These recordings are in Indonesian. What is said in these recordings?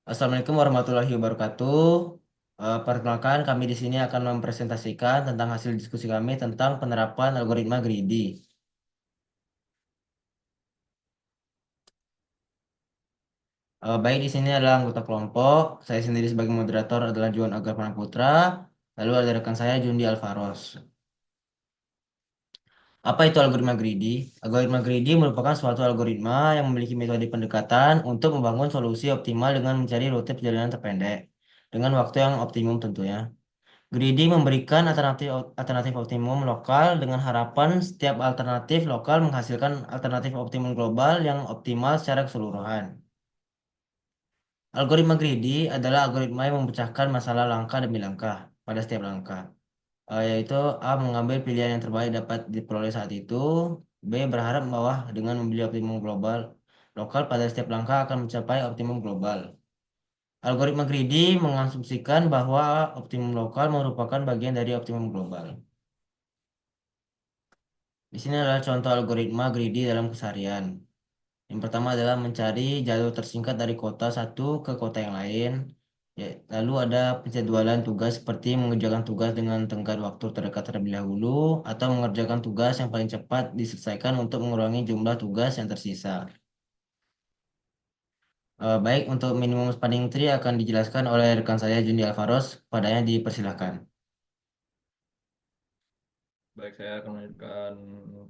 Assalamualaikum warahmatullahi wabarakatuh. Perkenalkan, kami di sini akan mempresentasikan tentang hasil diskusi kami tentang penerapan algoritma greedy. Baik, di sini adalah anggota kelompok. Saya sendiri sebagai moderator adalah Juan Agar Putra. Lalu ada rekan saya Jundi Alvaros. Apa itu algoritma greedy? Algoritma greedy merupakan suatu algoritma yang memiliki metode pendekatan untuk membangun solusi optimal dengan mencari rute perjalanan terpendek dengan waktu yang optimum tentunya. Greedy memberikan alternatif alternatif optimum lokal dengan harapan setiap alternatif lokal menghasilkan alternatif optimum global yang optimal secara keseluruhan. Algoritma greedy adalah algoritma yang memecahkan masalah langkah demi langkah pada setiap langkah. Yaitu A mengambil pilihan yang terbaik dapat diperoleh saat itu, B berharap bahwa dengan membeli optimum global lokal pada setiap langkah akan mencapai optimum global. Algoritma greedy mengasumsikan bahwa optimum lokal merupakan bagian dari optimum global. Di sini adalah contoh algoritma greedy dalam keseharian. Yang pertama adalah mencari jalur tersingkat dari kota satu ke kota yang lain. Ya, lalu ada penjadwalan tugas seperti mengerjakan tugas dengan tenggat waktu terdekat terlebih dahulu atau mengerjakan tugas yang paling cepat diselesaikan untuk mengurangi jumlah tugas yang tersisa. Baik, untuk minimum spanning tree akan dijelaskan oleh rekan saya Jundi Alvaros. Padanya dipersilahkan. Baik, saya akan memberikan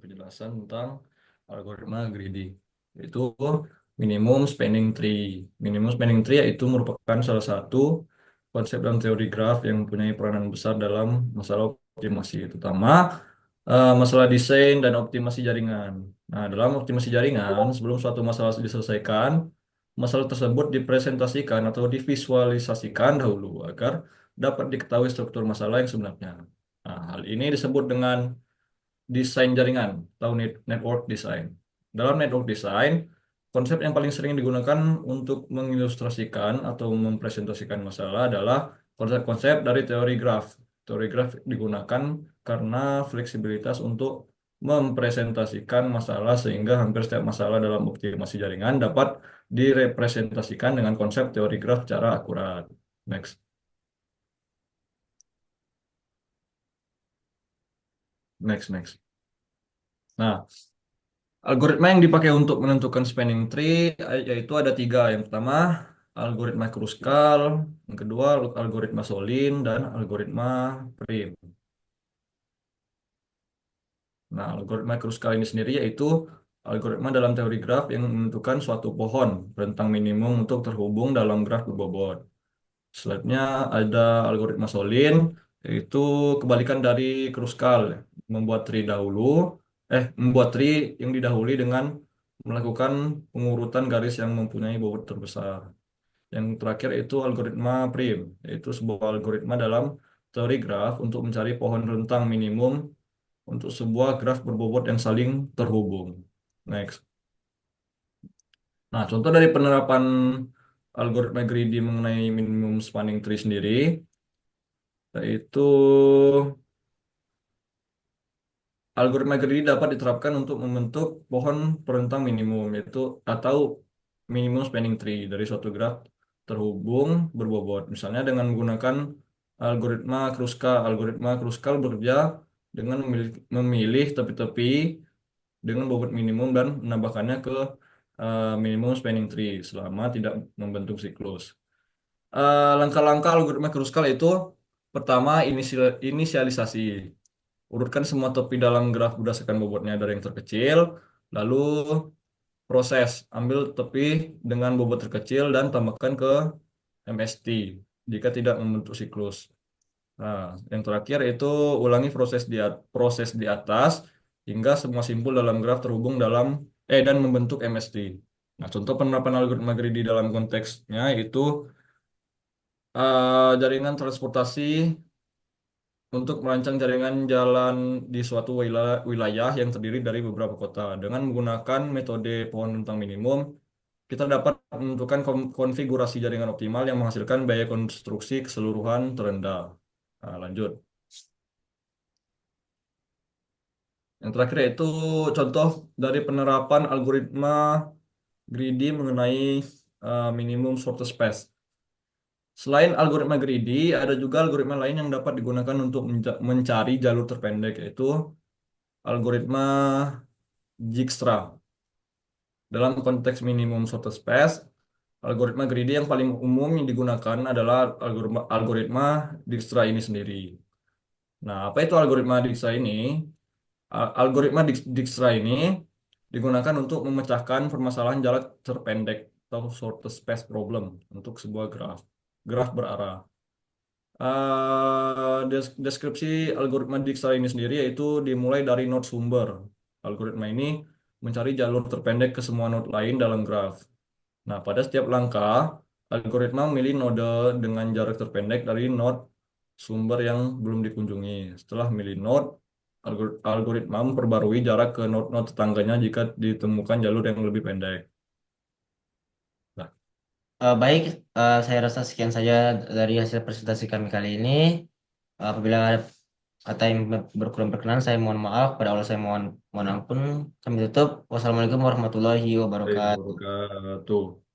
penjelasan tentang algoritma greedy, yaitu minimum spanning tree. Minimum spanning tree yaitu merupakan salah satu konsep dalam teori graf yang mempunyai peranan besar dalam masalah optimasi, terutama masalah desain dan optimasi jaringan. Nah, dalam optimasi jaringan, sebelum suatu masalah diselesaikan, masalah tersebut dipresentasikan atau divisualisasikan dahulu agar dapat diketahui struktur masalah yang sebenarnya. Nah, hal ini disebut dengan desain jaringan atau network design. Dalam network design, konsep yang paling sering digunakan untuk mengilustrasikan atau mempresentasikan masalah adalah konsep-konsep dari teori graf. Teori graf digunakan karena fleksibilitas untuk mempresentasikan masalah sehingga hampir setiap masalah dalam optimasi jaringan dapat direpresentasikan dengan konsep teori graf secara akurat. Next. Next. Nah, algoritma yang dipakai untuk menentukan spanning tree yaitu ada tiga. Yang pertama, algoritma Kruskal. Yang kedua, algoritma Solin dan algoritma Prim. Nah, algoritma Kruskal ini sendiri yaitu algoritma dalam teori graf yang menentukan suatu pohon rentang minimum untuk terhubung dalam graf berbobot. Selanjutnya ada algoritma Solin, yaitu kebalikan dari Kruskal, membuat tree dahulu, membuat tree yang didahului dengan melakukan pengurutan garis yang mempunyai bobot terbesar. Yang terakhir itu algoritma Prim, yaitu sebuah algoritma dalam teori graf untuk mencari pohon rentang minimum untuk sebuah graf berbobot yang saling terhubung. Next. Nah, contoh dari penerapan algoritma greedy mengenai minimum spanning tree sendiri, yaitu algoritma greedy dapat diterapkan untuk membentuk pohon perentang minimum, yaitu atau minimum spanning tree dari suatu graf terhubung berbobot. Misalnya dengan menggunakan algoritma Kruskal. Algoritma Kruskal bekerja dengan memilih tepi-tepi dengan bobot minimum dan menambahkannya ke minimum spanning tree selama tidak membentuk siklus. Langkah-langkah algoritma Kruskal itu pertama inisialisasi. Urutkan semua topi dalam graf berdasarkan bobotnya dari yang terkecil. Lalu proses. Ambil topi dengan bobot terkecil dan tambahkan ke MST jika tidak membentuk siklus. Nah, yang terakhir itu ulangi proses di atas hingga semua simpul dalam graf terhubung dan membentuk MST. Nah, contoh penerapan algoritma greedy dalam konteksnya itu jaringan transportasi untuk merancang jaringan jalan di suatu wilayah yang terdiri dari beberapa kota. Dengan menggunakan metode pohon rentang minimum, kita dapat menentukan konfigurasi jaringan optimal yang menghasilkan biaya konstruksi keseluruhan terendah. Nah, lanjut. Yang terakhir yaitu contoh dari penerapan algoritma greedy mengenai minimum shortest path. Selain algoritma greedy, ada juga algoritma lain yang dapat digunakan untuk mencari jalur terpendek, yaitu algoritma Dijkstra. Dalam konteks minimum shortest path, algoritma greedy yang paling umum yang digunakan adalah algoritma Dijkstra ini sendiri. Nah, apa itu algoritma Dijkstra ini? Algoritma Dijkstra ini digunakan untuk memecahkan permasalahan jarak terpendek atau shortest path problem untuk sebuah graf. Graf berarah. Deskripsi algoritma Dijkstra ini sendiri yaitu dimulai dari node sumber. Algoritma ini mencari jalur terpendek ke semua node lain dalam graf. Nah, pada setiap langkah, algoritma memilih node dengan jarak terpendek dari node sumber yang belum dikunjungi. Setelah memilih node, algoritma memperbarui jarak ke node-node tetangganya jika ditemukan jalur yang lebih pendek. Nah, Baik, saya rasa sekian saja dari hasil presentasi kami kali ini. Apabila ada kata yang berkurang berkenan, saya mohon maaf. Pada Allah saya mohon mohon ampun. Kami tutup. Wassalamualaikum warahmatullahi wabarakatuh. wabarakatuh.